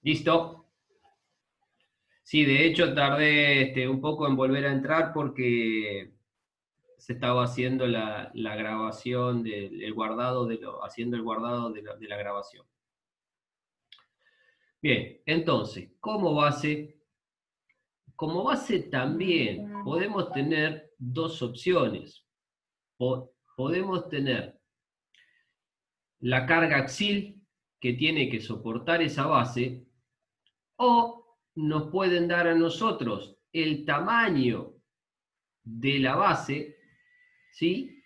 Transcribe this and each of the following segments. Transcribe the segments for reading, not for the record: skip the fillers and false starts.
¿Listo? Sí, de hecho tardé un poco en volver a entrar porque se estaba haciendo la grabación el guardado haciendo el guardado de la grabación. Bien, entonces, como base también podemos tener dos opciones. Podemos tener la carga axil que tiene que soportar esa base, o nos pueden dar a nosotros el tamaño de la base, ¿sí?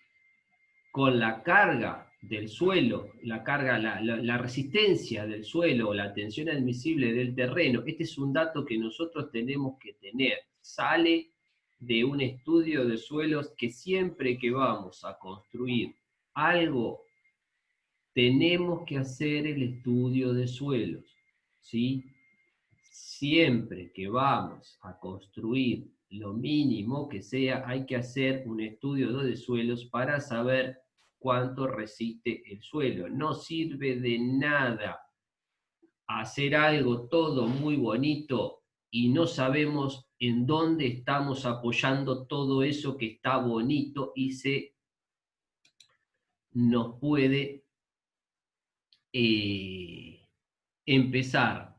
Con la carga del suelo, la resistencia del suelo o la tensión admisible del terreno. Este es un dato que nosotros tenemos que tener. Sale de un estudio de suelos que siempre que vamos a construir algo, tenemos que hacer el estudio de suelos, ¿sí? Siempre que vamos a construir lo mínimo que sea, hay que hacer un estudio de suelos para saber cuánto resiste el suelo. No sirve de nada hacer algo todo muy bonito y no sabemos en dónde estamos apoyando todo eso que está bonito y se nos puede empezar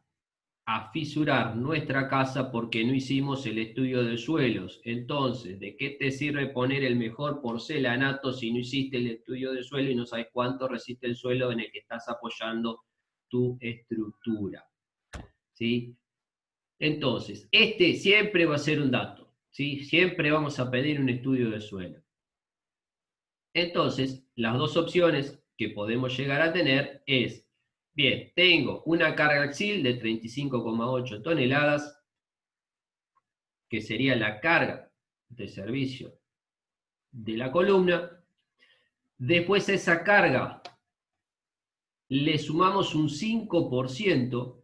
a fisurar nuestra casa porque no hicimos el estudio de suelos. Entonces, ¿de qué te sirve poner el mejor porcelanato si no hiciste el estudio de suelo y no sabes cuánto resiste el suelo en el que estás apoyando tu estructura? ¿Sí? Entonces, este siempre va a ser un dato, ¿sí? Siempre vamos a pedir un estudio de suelo. Entonces, las dos opciones que podemos llegar a tener es, bien, tengo una carga axil de 35,8 toneladas, que sería la carga de servicio de la columna. Después a esa carga le sumamos un 5%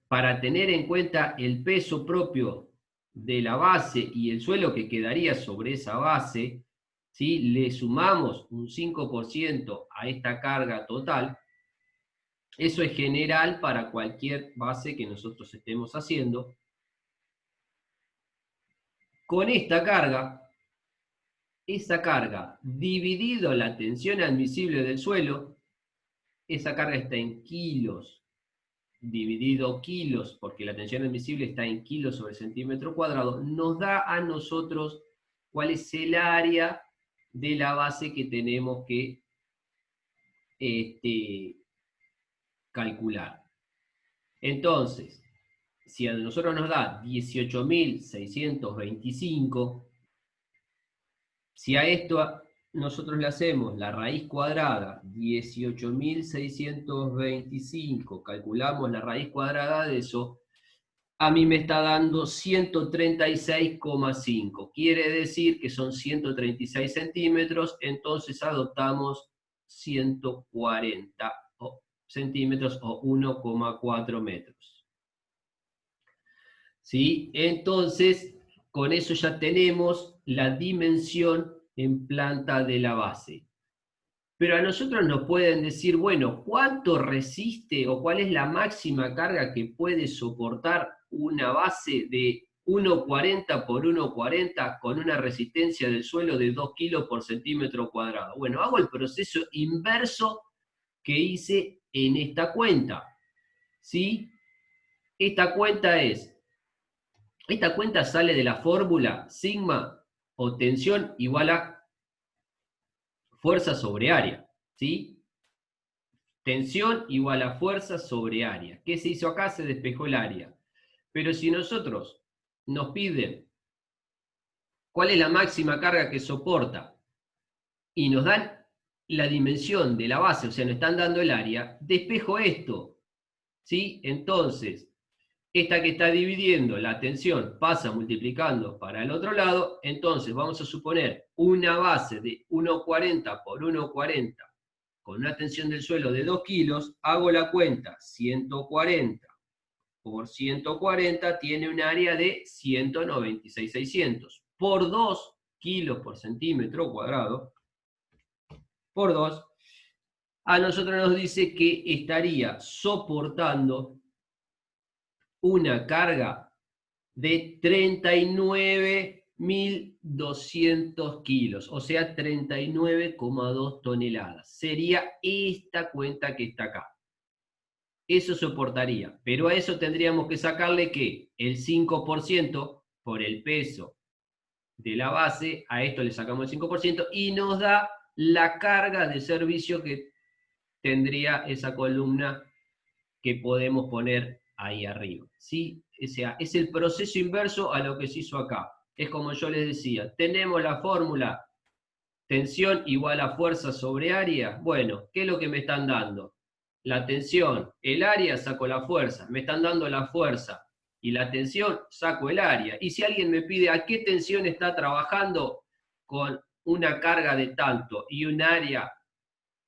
para tener en cuenta el peso propio de la base y el suelo que quedaría sobre esa base. ¿Sí? Le sumamos un 5% a esta carga total. Eso es general para cualquier base que nosotros estemos haciendo. Con esta carga, esa carga dividido la tensión admisible del suelo, esa carga está en kilos, dividido kilos, porque la tensión admisible está en kilos sobre centímetro cuadrado, nos da a nosotros cuál es el área de la base que tenemos que calcular. Entonces, si a nosotros nos da 18.625, si a esto nosotros le hacemos la raíz cuadrada, 18.625, calculamos la raíz cuadrada de eso, a mí me está dando 136,5. Quiere decir que son 136 centímetros, entonces adoptamos 140 centímetros o 1,4 metros. ¿Sí? Entonces, con eso ya tenemos la dimensión en planta de la base. Pero a nosotros nos pueden decir, bueno, ¿cuánto resiste o cuál es la máxima carga que puede soportar una base de 1,40 por 1,40 con una resistencia del suelo de 2 kilos por centímetro cuadrado? Bueno, hago el proceso inverso que hice en esta cuenta. ¿Sí? Esta cuenta sale de la fórmula sigma o tensión igual a fuerza sobre área, ¿sí? Tensión igual a fuerza sobre área. ¿Qué se hizo acá? Se despejó el área. Pero si nosotros nos piden cuál es la máxima carga que soporta y nos dan la dimensión de la base, o sea, nos están dando el área, despejo esto, ¿sí? Entonces, esta que está dividiendo la tensión pasa multiplicando para el otro lado, entonces vamos a suponer una base de 1,40 por 1,40 con una tensión del suelo de 2 kilos, hago la cuenta, 140 por 140 tiene un área de 196,600 por 2 kilos por centímetro cuadrado, por 2, A nosotros nos dice que estaría soportando una carga de 39.200 kilos, o sea, 39,2 toneladas. Sería esta cuenta que está acá. Eso soportaría, pero a eso tendríamos que sacarle que el 5% por el peso de la base, a esto le sacamos el 5% y nos da la carga de servicio que tendría esa columna que podemos poner ahí arriba, ¿sí? O sea, es el proceso inverso a lo que se hizo acá. Es como yo les decía, tenemos la fórmula tensión igual a fuerza sobre área. Bueno, ¿qué es lo que me están dando? La tensión, el área, saco la fuerza. Me están dando la fuerza y la tensión, saco el área. Y si alguien me pide a qué tensión está trabajando con una carga de tanto y un área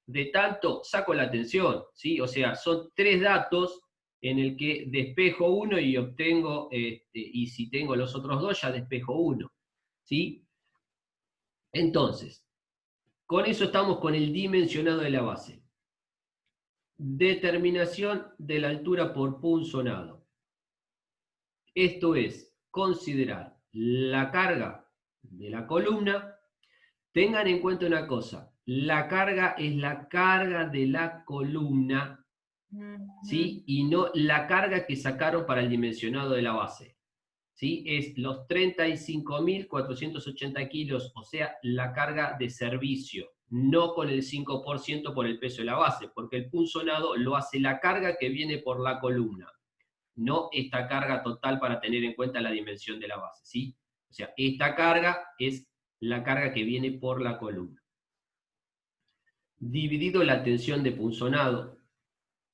de tanto, saco la tensión, ¿sí? O sea, son tres datos en el que despejo uno y obtengo, y si tengo los otros dos, ya despejo uno, ¿sí? Entonces, con eso estamos con el dimensionado de la base. Determinación de la altura por punzonado. Esto es considerar la carga de la columna. Tengan en cuenta una cosa, la carga es la carga de la columna, ¿sí? Y no la carga que sacaron para el dimensionado de la base, ¿sí? Es los 35.480 kilos, o sea, la carga de servicio, no con el 5% por el peso de la base, porque el punzonado lo hace la carga que viene por la columna, no esta carga total para tener en cuenta la dimensión de la base, ¿sí? O sea, esta carga es la carga que viene por la columna. Dividido la tensión de punzonado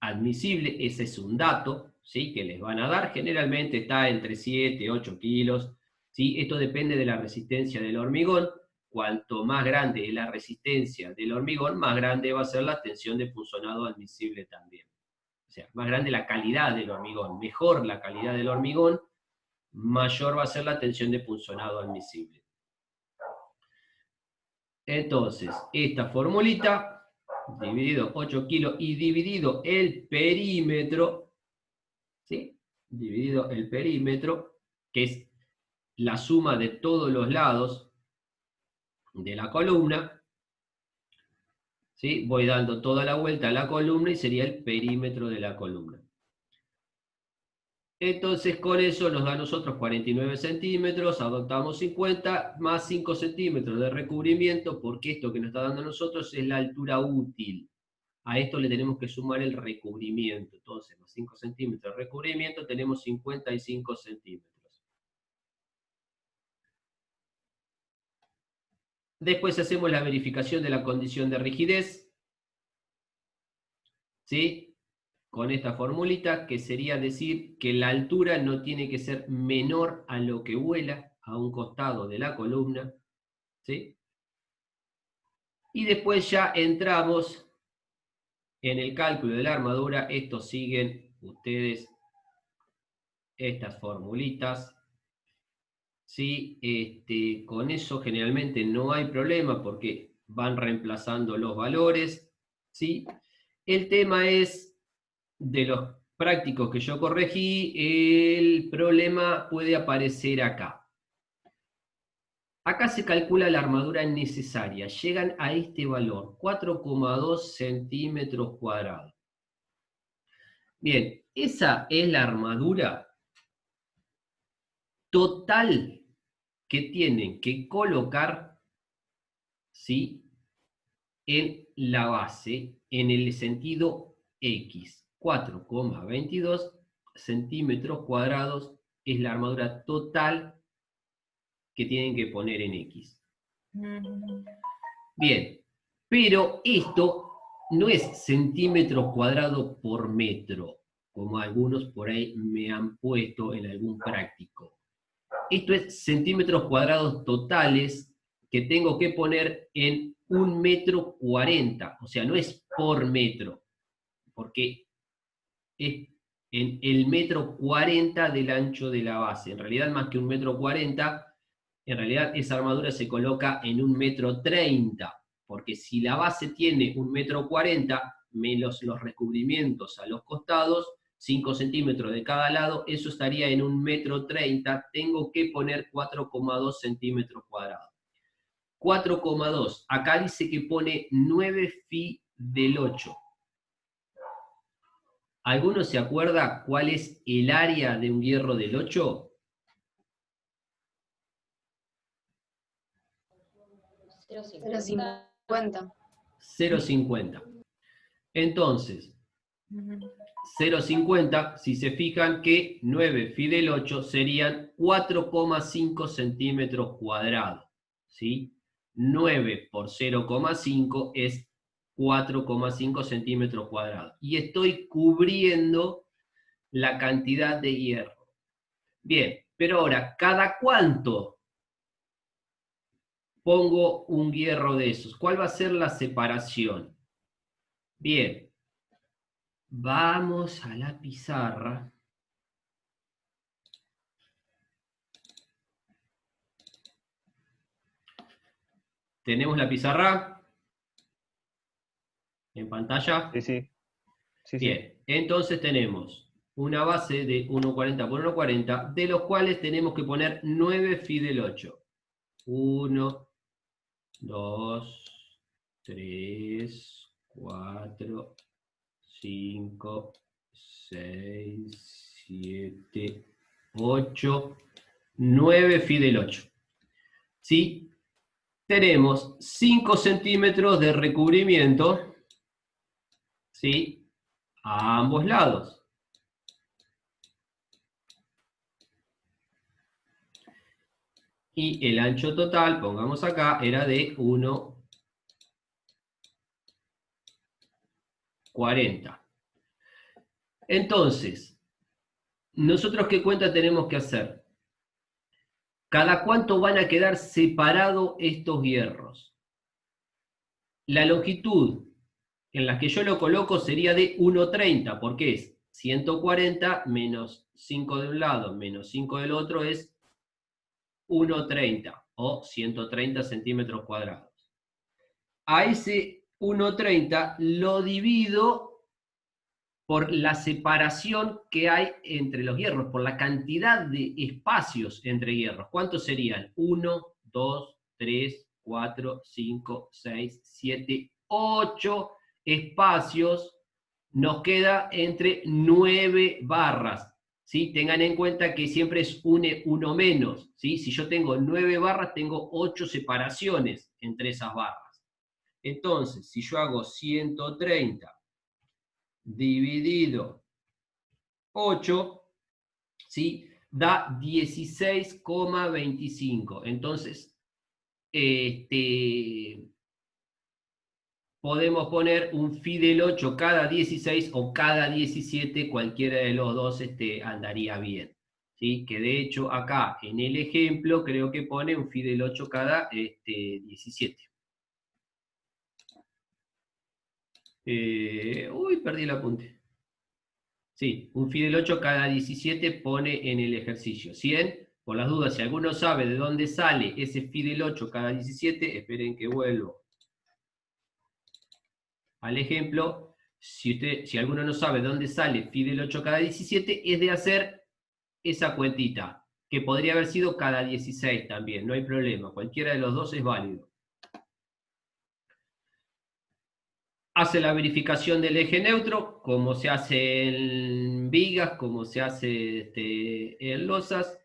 admisible, ese es un dato, ¿sí? Que les van a dar, generalmente está entre 7 y 8 kilos, ¿sí? Esto depende de la resistencia del hormigón. Cuanto más grande es la resistencia del hormigón, más grande va a ser la tensión de punzonado admisible también. O sea, más grande la calidad del hormigón, mejor la calidad del hormigón, mayor va a ser la tensión de punzonado admisible. Entonces, esta formulita, dividido 8 kilos y dividido el perímetro, ¿sí? Dividido el perímetro, que es la suma de todos los lados de la columna, ¿sí? Voy dando toda la vuelta a la columna y sería el perímetro de la columna. Entonces con eso nos da a nosotros 49 centímetros, adoptamos 50 más 5 centímetros de recubrimiento, porque esto que nos está dando a nosotros es la altura útil. A esto le tenemos que sumar el recubrimiento. Entonces, más 5 centímetros de recubrimiento, tenemos 55 centímetros. Después hacemos la verificación de la condición de rigidez, ¿sí? Con esta formulita, que sería decir que la altura no tiene que ser menor a lo que vuela a un costado de la columna, ¿sí? Y después ya entramos en el cálculo de la armadura. Estos siguen ustedes estas formulitas, ¿sí? Con eso generalmente no hay problema porque van reemplazando los valores, ¿sí? El tema es de los prácticos que yo corregí, el problema puede aparecer acá. Acá se calcula la armadura necesaria. Llegan a este valor, 4,2 centímetros cuadrados. Bien, esa es la armadura total que tienen que colocar, ¿sí?, en la base en el sentido X. 4,22 centímetros cuadrados es la armadura total que tienen que poner en X. Bien, pero esto no es centímetros cuadrados por metro, como algunos por ahí me han puesto en algún práctico. Esto es centímetros cuadrados totales que tengo que poner en 1,40 m, o sea, no es por metro, porque es en el 1,40 m del ancho de la base. En realidad, más que 1,40 m, en realidad esa armadura se coloca en 1,30 m, porque si la base tiene 1,40 m, menos los recubrimientos a los costados, 5 centímetros de cada lado, eso estaría en 1,30 m, tengo que poner 4,2 centímetros cuadrados. 4,2, acá dice que pone 9 phi del 8. ¿Alguno se acuerda cuál es el área de un hierro del 8? 0,50. 0,50. Entonces, 0,50, si se fijan que 9 phi del 8 serían 4,5 centímetros cuadrados. ¿Sí? 9 por 0,5 es 4,5 centímetros cuadrados. Y estoy cubriendo la cantidad de hierro. Bien, pero ahora, ¿cada cuánto pongo un hierro de esos? ¿Cuál va a ser la separación? Bien, vamos a la pizarra. ¿Tenemos la pizarra en pantalla? Sí. Bien, entonces tenemos una base de 1,40 por 1,40, de los cuales tenemos que poner 9 phi del 8. 1, 2, 3, 4, 5, 6, 7, 8, 9 phi del 8. ¿Sí? Tenemos 5 centímetros de recubrimiento, ¿sí?, a ambos lados. Y el ancho total, pongamos acá, era de 1,40. Entonces, ¿nosotros qué cuenta tenemos que hacer? ¿Cada cuánto van a quedar separados estos hierros? La longitud en la que yo lo coloco sería de 1,30, porque es 140 menos 5 de un lado menos 5 del otro es 1,30 o 130 centímetros cuadrados. A ese 1,30 lo divido por la separación que hay entre los hierros, por la cantidad de espacios entre hierros. ¿Cuántos serían? 1, 2, 3, 4, 5, 6, 7, 8 espacios. Nos queda entre 9 barras. ¿Sí? Tengan en cuenta que siempre es uno menos. ¿Sí? Si yo tengo 9 barras, tengo 8 separaciones entre esas barras. Entonces, si yo hago 130 dividido 8, ¿sí?, da 16,25. Entonces, podemos poner un phi del 8 cada 16 o cada 17, cualquiera de los dos andaría bien. ¿Sí? Que de hecho acá en el ejemplo creo que pone un phi del 8 cada 17. Perdí el apunte. Sí, un phi del 8 cada 17 pone en el ejercicio. 100, por las dudas, si alguno sabe de dónde sale ese phi del 8 cada 17, esperen que vuelvo al ejemplo. Si alguno no sabe de dónde sale phi del 8 cada 17, es de hacer esa cuentita, que podría haber sido cada 16 también, no hay problema, cualquiera de los dos es válido. Hace la verificación del eje neutro, como se hace en vigas, como se hace en losas.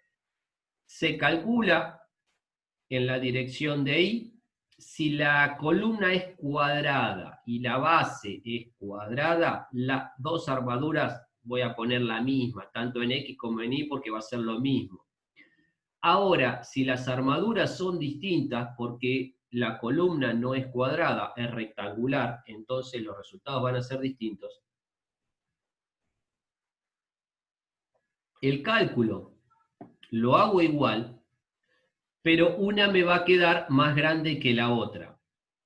Se calcula en la dirección de I. Si la columna es cuadrada y la base es cuadrada, las dos armaduras voy a poner la misma, tanto en X como en Y, porque va a ser lo mismo. Ahora, si las armaduras son distintas, porque la columna no es cuadrada, es rectangular, entonces los resultados van a ser distintos. El cálculo lo hago igual, pero una me va a quedar más grande que la otra.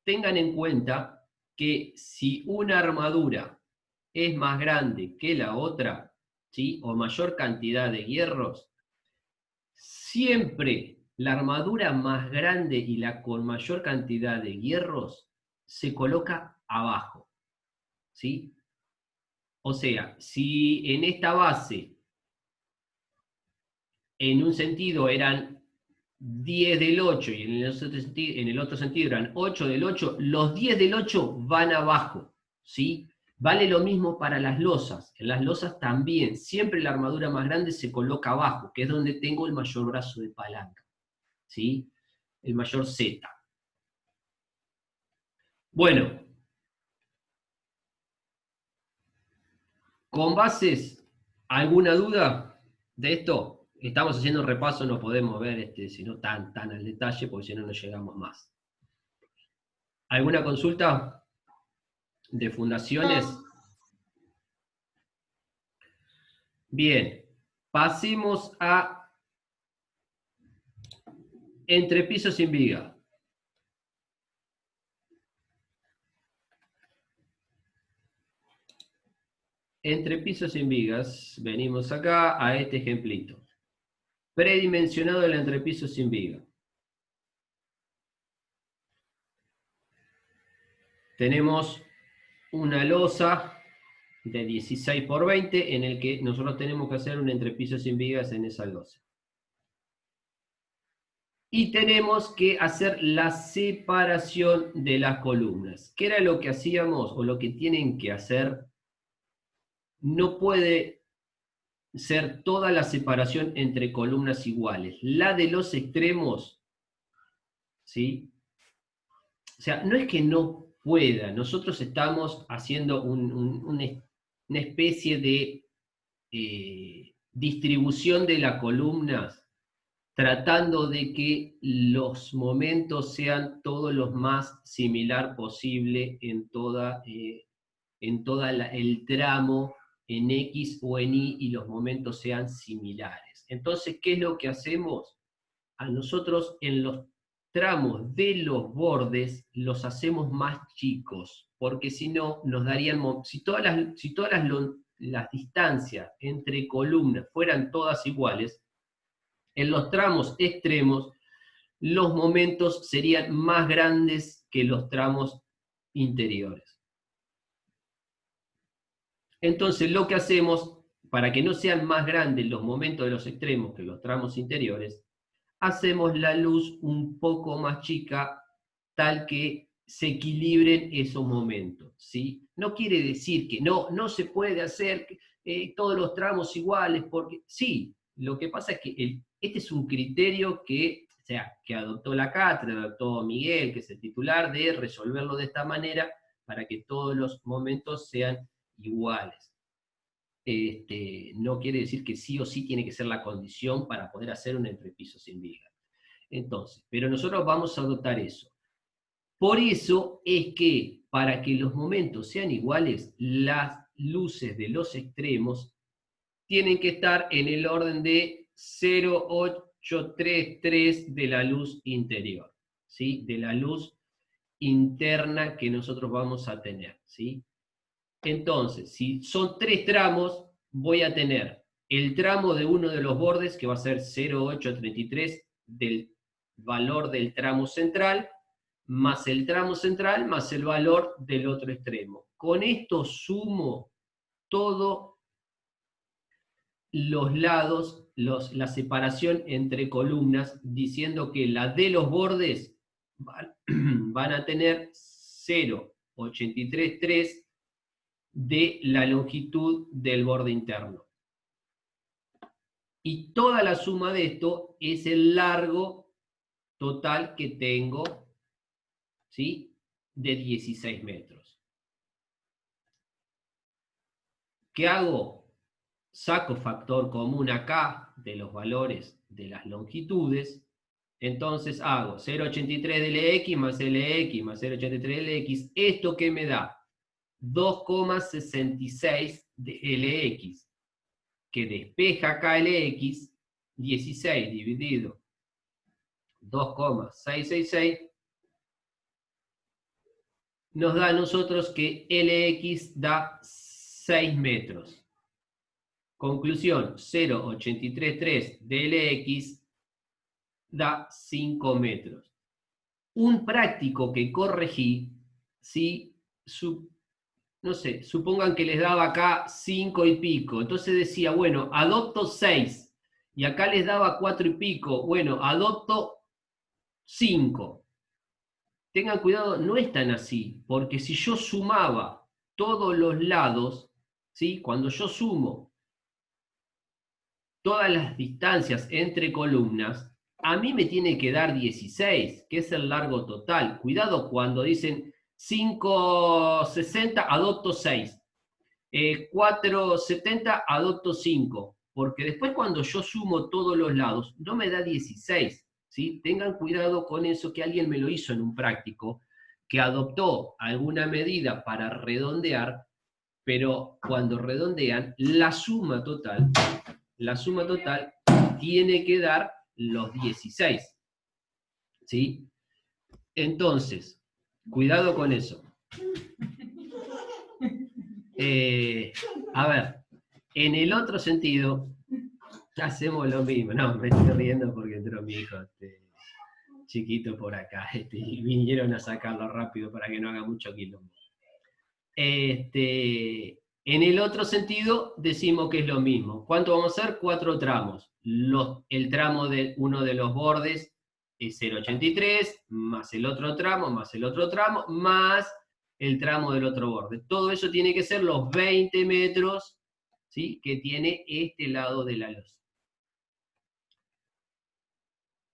Tengan en cuenta que si una armadura es más grande que la otra, ¿sí?, o mayor cantidad de hierros, siempre la armadura más grande y la con mayor cantidad de hierros se coloca abajo, ¿sí? O sea, si en esta base, en un sentido eran 10 del 8 y en el otro sentido eran 8 del 8, los 10 del 8 van abajo, ¿sí? Vale lo mismo para las losas. En las losas también, siempre la armadura más grande se coloca abajo, que es donde tengo el mayor brazo de palanca, ¿sí? El mayor Z. Bueno, con bases, ¿alguna duda de esto? Estamos haciendo un repaso, no podemos ver si no tan al detalle, porque si no, no llegamos más. ¿Alguna consulta de fundaciones? Bien, pasemos a entrepiso sin viga. Entrepiso sin vigas, venimos acá a este ejemplito. Predimensionado el entrepiso sin viga. Tenemos una losa de 16 por 20 en el que nosotros tenemos que hacer un entrepiso sin vigas en esa losa. Y tenemos que hacer la separación de las columnas. ¿Qué era lo que hacíamos o lo que tienen que hacer? No puede ser toda la separación entre columnas iguales. La de los extremos, ¿sí? O sea, no es que no pueda, nosotros estamos haciendo una especie de distribución de las columnas, tratando de que los momentos sean todos los más similar posible en toda el tramo en X o en Y y los momentos sean similares. Entonces, ¿qué es lo que hacemos? A nosotros en los tramos de los bordes los hacemos más chicos, porque si no nos darían, si todas las distancias entre columnas fueran todas iguales, en los tramos extremos los momentos serían más grandes que los tramos interiores. Entonces lo que hacemos, para que no sean más grandes los momentos de los extremos que los tramos interiores, hacemos la luz un poco más chica, tal que se equilibren esos momentos, ¿sí? No quiere decir que no se puede hacer todos los tramos iguales, porque sí, lo que pasa es que este es un criterio que adoptó la cátedra, adoptó Miguel, que es el titular, de resolverlo de esta manera para que todos los momentos sean iguales. No quiere decir que sí o sí tiene que ser la condición para poder hacer un entrepiso sin viga. Entonces, pero nosotros vamos a adoptar eso. Por eso es que para que los momentos sean iguales, las luces de los extremos tienen que estar en el orden de 0,833 de la luz interior, ¿sí? De la luz interna que nosotros vamos a tener, ¿sí? Entonces, si son 3 tramos, voy a tener el tramo de uno de los bordes, que va a ser 0,833 del valor del tramo central, más el tramo central, más el valor del otro extremo. Con esto sumo todos los lados, la separación entre columnas, diciendo que la de los bordes van a tener 0,833 de la longitud del borde interno. Y toda la suma de esto es el largo total que tengo, ¿sí? De 16 metros. ¿Qué hago? Saco factor común acá de los valores de las longitudes. Entonces hago 0,83 de LX más LX más 0,83 de LX. ¿Esto qué me da? 2,66 de LX, que despeja acá LX, 16 dividido 2,666, nos da a nosotros que LX da 6 metros. Conclusión, 0,833 de LX da 5 metros. Un práctico que corregí si, no sé, supongan que les daba acá 5 y pico, entonces decía, bueno, adopto 6, y acá les daba 4 y pico, bueno, adopto 5. Tengan cuidado, no es tan así, porque si yo sumaba todos los lados, ¿sí? Cuando yo sumo todas las distancias entre columnas, a mí me tiene que dar 16, que es el largo total. Cuidado cuando dicen 5,60, adopto 6. 4,70, adopto 5. Porque después cuando yo sumo todos los lados, no me da 16. ¿Sí? Tengan cuidado con eso, que alguien me lo hizo en un práctico, que adoptó alguna medida para redondear, pero cuando redondean, la suma total tiene que dar los 16. ¿Sí? Entonces, cuidado con eso. A ver, en el otro sentido, hacemos lo mismo. No, me estoy riendo porque entró mi hijo chiquito por acá, y vinieron a sacarlo rápido para que no haga mucho quilombo. En el otro sentido, decimos que es lo mismo. ¿Cuánto vamos a hacer? 4 tramos. El tramo de uno de los bordes es 0,83, más el otro tramo, más el otro tramo, más el tramo del otro borde. Todo eso tiene que ser los 20 metros, ¿sí?, que tiene este lado de la losa.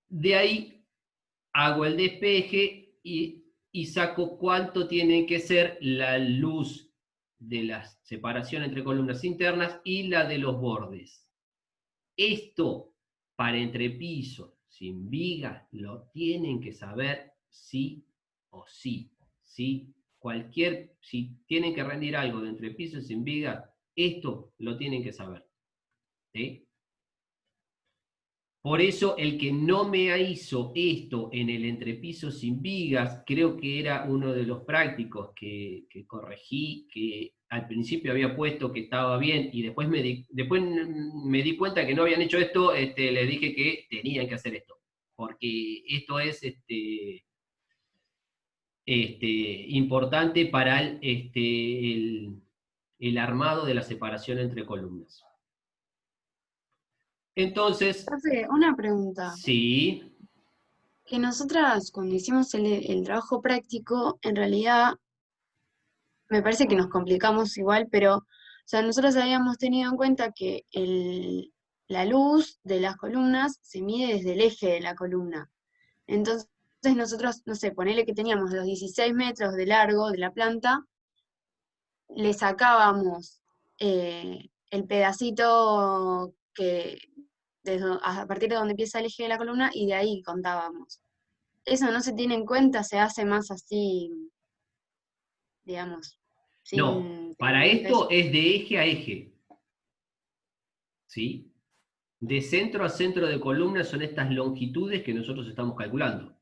De ahí hago el despeje y saco cuánto tiene que ser la luz de la separación entre columnas internas y la de los bordes. Esto, para entrepiso sin vigas, lo tienen que saber sí o sí. ¿Sí? Si tienen que rendir algo de entrepiso sin vigas, esto lo tienen que saber. ¿Sí? Por eso el que no me hizo esto en el entrepiso sin vigas, creo que era uno de los prácticos que corregí, que al principio había puesto que estaba bien y después me di cuenta que no habían hecho esto, les dije que tenían que hacer esto, porque esto es importante para el armado de la separación entre columnas. Entonces, Profe, una pregunta. sí. Que nosotras cuando hicimos el trabajo práctico, en realidad me parece que nos complicamos igual, pero o sea, nosotros habíamos tenido en cuenta que la luz de las columnas se mide desde el eje de la columna. Entonces nosotros, no sé, ponele que teníamos los 16 metros de largo de la planta, le sacábamos el pedacito que a partir de donde empieza el eje de la columna y de ahí contábamos. Eso no se tiene en cuenta, se hace más así, digamos, No, sin tener para en cuenta esto eso. es de eje a eje, ¿sí? De centro a centro de columna son estas longitudes que nosotros estamos calculando.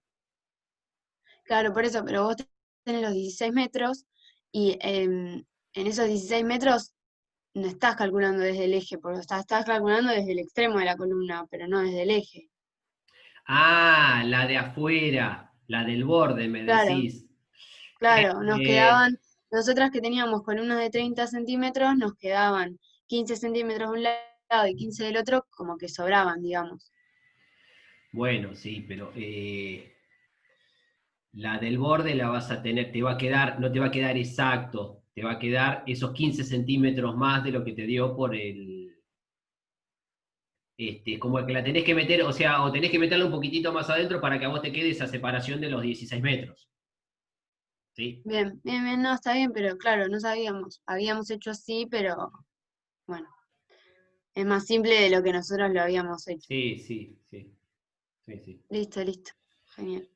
Claro, por eso, pero vos tenés los 16 metros y en esos 16 metros no estás calculando desde el eje, porque estás calculando desde el extremo de la columna, pero no desde el eje. Ah, la de afuera, la del borde, me Claro, decís. claro, nos Eh, quedaban, nosotras que teníamos columnas de 30 centímetros, nos quedaban 15 centímetros de un lado y 15 del otro, como que sobraban, digamos. bueno, sí, pero la del borde la vas a tener, te va a quedar, no te va a quedar exacto, te va a quedar esos 15 centímetros más de lo que te dio por como que la tenés que meter, o sea, o tenés que meterla un poquitito más adentro para que a vos te quede esa separación de los 16 metros. ¿Sí? Bien, bien, bien, no, está bien, pero claro, no sabíamos. Habíamos hecho así, pero bueno, es más simple de lo que nosotros lo habíamos hecho. Sí, sí, sí, sí, sí. Listo, listo. Genial.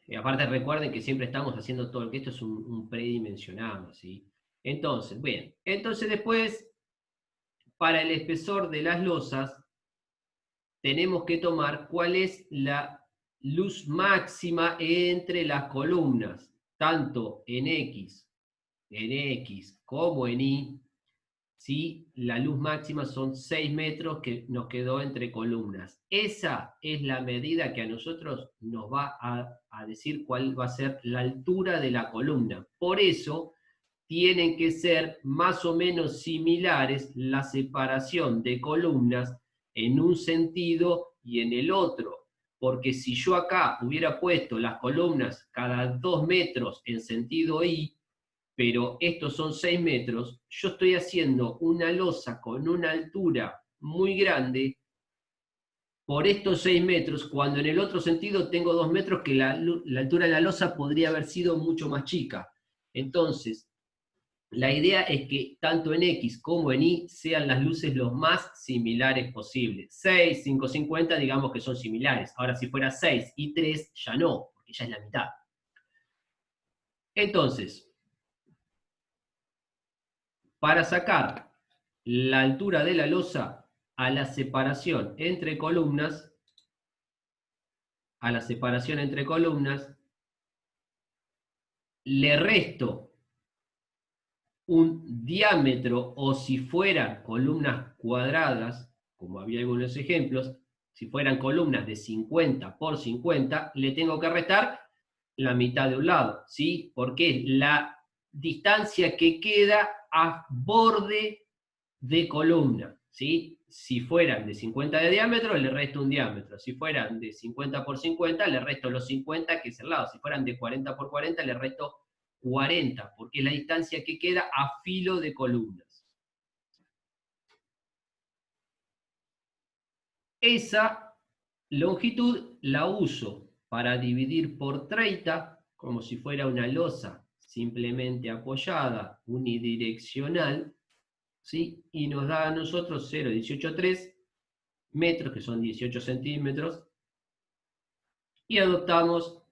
Y aparte recuerden que siempre estamos haciendo todo, que esto es un predimensionado, ¿sí? Entonces, bien, entonces después, para el espesor de las losas, tenemos que tomar cuál es la luz máxima entre las columnas, tanto en X como en Y, ¿sí? La luz máxima son 6 metros que nos quedó entre columnas. Esa es la medida que a nosotros nos va a decir cuál va a ser la altura de la columna. Por eso tienen que ser más o menos similares la separación de columnas en un sentido y en el otro. Porque si yo acá hubiera puesto las columnas cada 2 metros en sentido Y, pero estos son 6 metros, yo estoy haciendo una losa con una altura muy grande por estos 6 metros, cuando en el otro sentido tengo 2 metros que la altura de la losa podría haber sido mucho más chica. Entonces, la idea es que tanto en X como en Y sean las luces lo más similares posible. 6, 550 digamos que son similares. Ahora si fuera 6 y 3 ya no, porque ya es la mitad. Entonces, para sacar la altura de la losa a la separación entre columnas, le resto un diámetro, o si fueran columnas cuadradas, como había algunos ejemplos, si fueran columnas de 50 por 50, le tengo que restar la mitad de un lado, ¿sí? Porque es la distancia que queda a borde de columna, ¿sí? Si fueran de 50 de diámetro, le resto un diámetro. Si fueran de 50 por 50, le resto los 50, que es el lado. Si fueran de 40 por 40, le resto 40, porque es la distancia que queda a filo de columnas. Esa longitud la uso para dividir por 30, como si fuera una losa simplemente apoyada, unidireccional, ¿sí? Y nos da a nosotros 0,183 metros, que son 18 centímetros, y adoptamos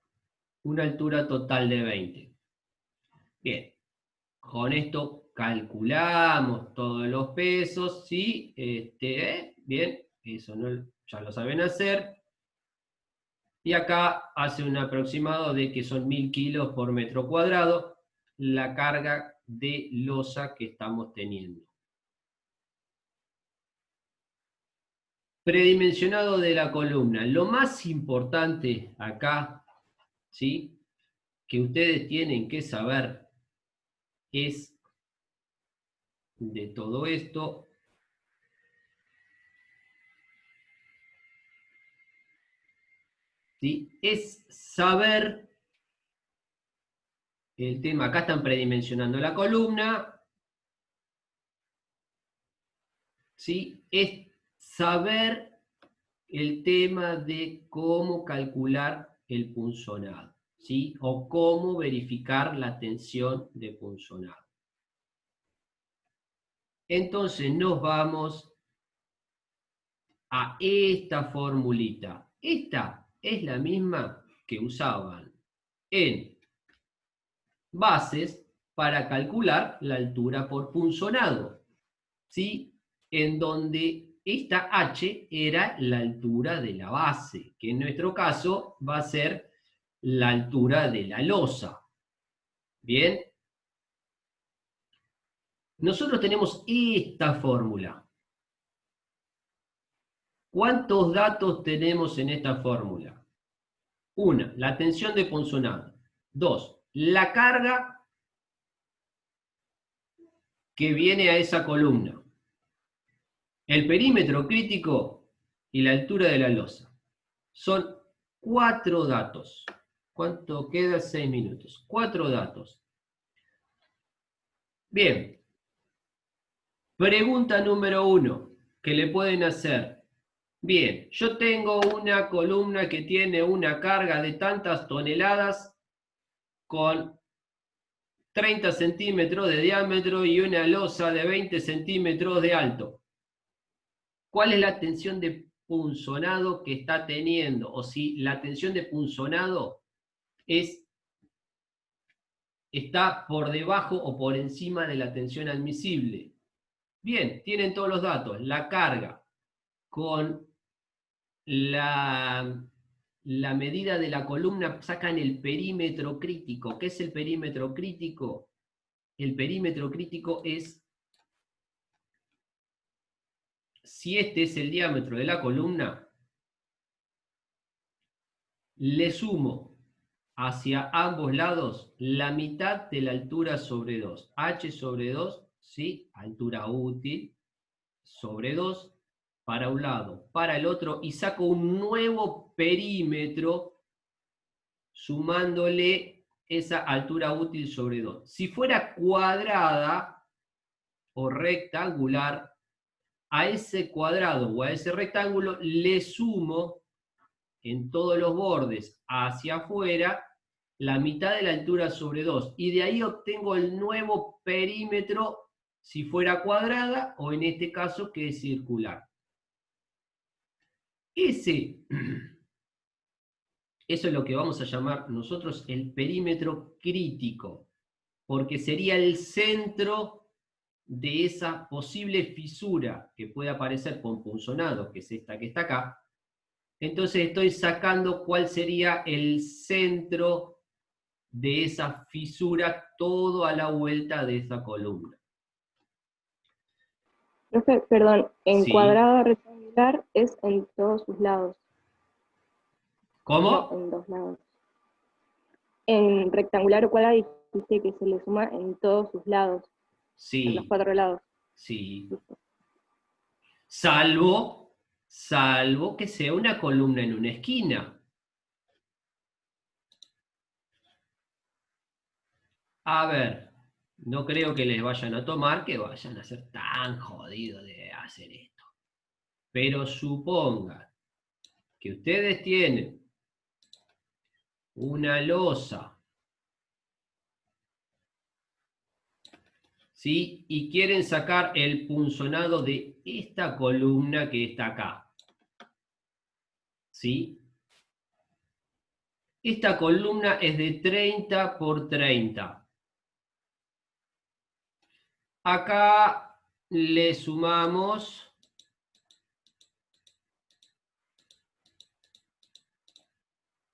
una altura total de 20. Bien, con esto calculamos todos los pesos, ¿sí? Bien, eso no, ya lo saben hacer. Y acá hace un aproximado de que son 1000 kilos por metro cuadrado la carga de losa que estamos teniendo. Predimensionado de la columna. Lo más importante acá, ¿sí?, que ustedes tienen que saber es de todo esto, ¿sí?, es saber el tema. Acá están predimensionando la columna, ¿sí? Es saber el tema de cómo calcular el punzonado, ¿sí? O cómo verificar la tensión de punzonado. Entonces nos vamos a esta formulita. Esta es la misma que usaban en bases para calcular la altura por punzonado, ¿sí? En donde esta H era la altura de la base, que en nuestro caso va a ser la altura de la losa. ¿Bien? Nosotros tenemos esta fórmula. ¿Cuántos datos tenemos en esta fórmula? 1, la tensión de punzonado. 2, la carga que viene a esa columna. El perímetro crítico y la altura de la losa. Son 4 datos. ¿Cuánto queda? 6 minutos. 4 datos. Bien. Pregunta número 1 que le pueden hacer. Bien, yo tengo una columna que tiene una carga de tantas toneladas con 30 centímetros de diámetro y una losa de 20 centímetros de alto. ¿Cuál es la tensión de punzonado que está teniendo? O si la tensión de punzonado está por debajo o por encima de la tensión admisible. Bien, tienen todos los datos. La carga con la medida de la columna, sacan el perímetro crítico. ¿Qué es el perímetro crítico? El perímetro crítico es si este es el diámetro de la columna, le sumo hacia ambos lados la mitad de la altura sobre 2. H sobre 2, ¿sí? Altura útil, sobre 2, para un lado, para el otro, y saco un nuevo perímetro sumándole esa altura útil sobre 2. Si fuera cuadrada o rectangular, a ese cuadrado o a ese rectángulo le sumo en todos los bordes hacia afuera la mitad de la altura sobre 2, y de ahí obtengo el nuevo perímetro si fuera cuadrada o en este caso que es circular. Eso es lo que vamos a llamar nosotros el perímetro crítico, porque sería el centro de esa posible fisura que puede aparecer con punzonado, que es esta que está acá. Entonces estoy sacando cuál sería el centro de esa fisura todo a la vuelta de esa columna. Profe, perdón, en Sí. cuadrado rectangular es en todos sus lados. ¿Cómo? No, en dos lados. En rectangular o cuadrado dijiste que se le suma en todos sus lados, en los Sí, 4 lados. sí. Salvo que sea una columna en una esquina. A ver, no creo que les vayan a tomar que vayan a ser tan jodidos de hacer esto. Pero supongan que ustedes tienen una losa, ¿sí? Y quieren sacar el punzonado de esta columna que está acá, ¿sí? Esta columna es de 30 por 30. Acá le sumamos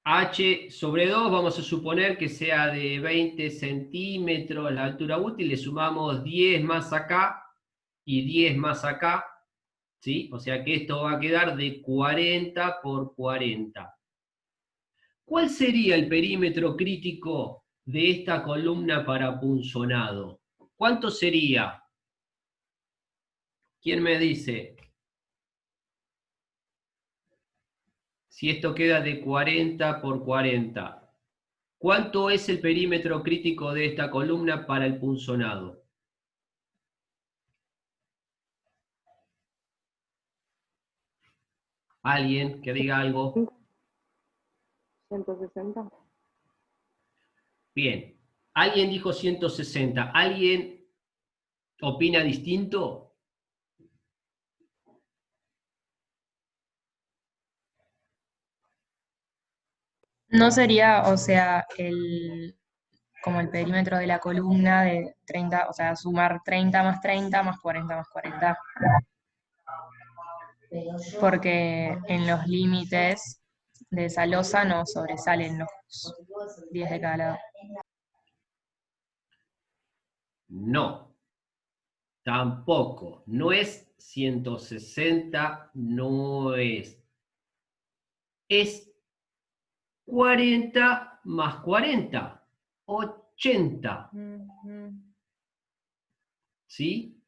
H sobre 2, vamos a suponer que sea de 20 centímetros la altura útil, le sumamos 10 más acá y 10 más acá, ¿sí? O sea que esto va a quedar de 40 por 40. ¿Cuál sería el perímetro crítico de esta columna para punzonado? ¿Cuánto sería? ¿Quién me dice? Si esto queda de 40 por 40. ¿Cuánto es el perímetro crítico de esta columna para el punzonado? ¿Alguien que diga algo? 160. Bien. ¿Alguien dijo 160? ¿Alguien opina distinto? No sería, o sea, como el perímetro de la columna de 30, o sea, sumar 30 más 30 más 40 más 40. Porque en los límites de esa losa no sobresalen los 10 de cada lado. No. Tampoco. No es 160, no es. Es 40 más 40. 80. ¿Sí?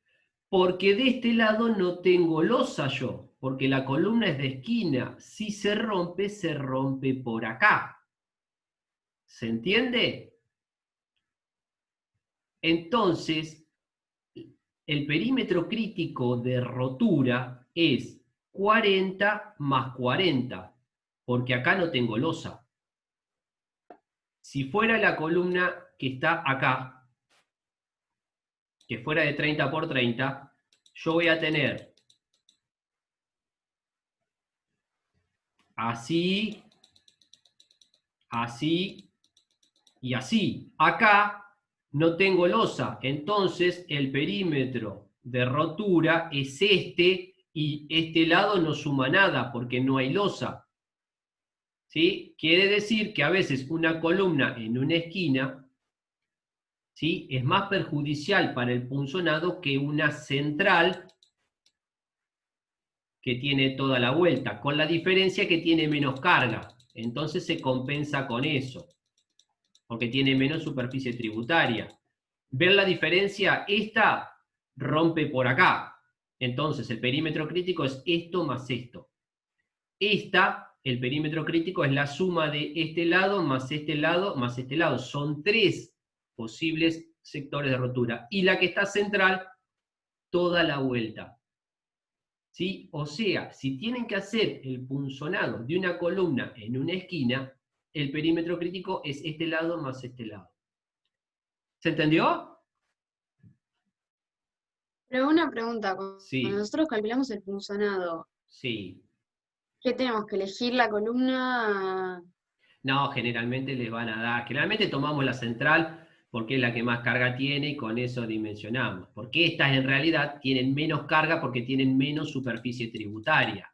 Porque de este lado no tengo losa yo, porque la columna es de esquina. Si se rompe por acá. ¿Se entiende? Entonces, el perímetro crítico de rotura es 40 más 40, porque acá no tengo losa. Si fuera la columna que está acá, que fuera de 30 por 30, yo voy a tener así, así y así. Acá no tengo losa, entonces el perímetro de rotura es este, y este lado no suma nada porque no hay losa. ¿Sí? Quiere decir que a veces una columna en una esquina, ¿sí?, es más perjudicial para el punzonado que una central que tiene toda la vuelta, con la diferencia que tiene menos carga. Entonces se compensa con eso, porque tiene menos superficie tributaria. ¿Ver la diferencia? Esta rompe por acá. Entonces el perímetro crítico es esto más esto. El perímetro crítico es la suma de este lado más este lado más este lado. Son 3 posibles sectores de rotura. Y la que está central, toda la vuelta. ¿Sí? O sea, si tienen que hacer el punzonado de una columna en una esquina, el perímetro crítico es este lado más este lado. ¿Se entendió? Pero una pregunta, Sí. cuando nosotros calculamos el punzonado, Sí. ¿qué tenemos que elegir la columna? No, generalmente les van a dar, generalmente tomamos la central porque es la que más carga tiene y con eso dimensionamos. Porque estas en realidad tienen menos carga porque tienen menos superficie tributaria.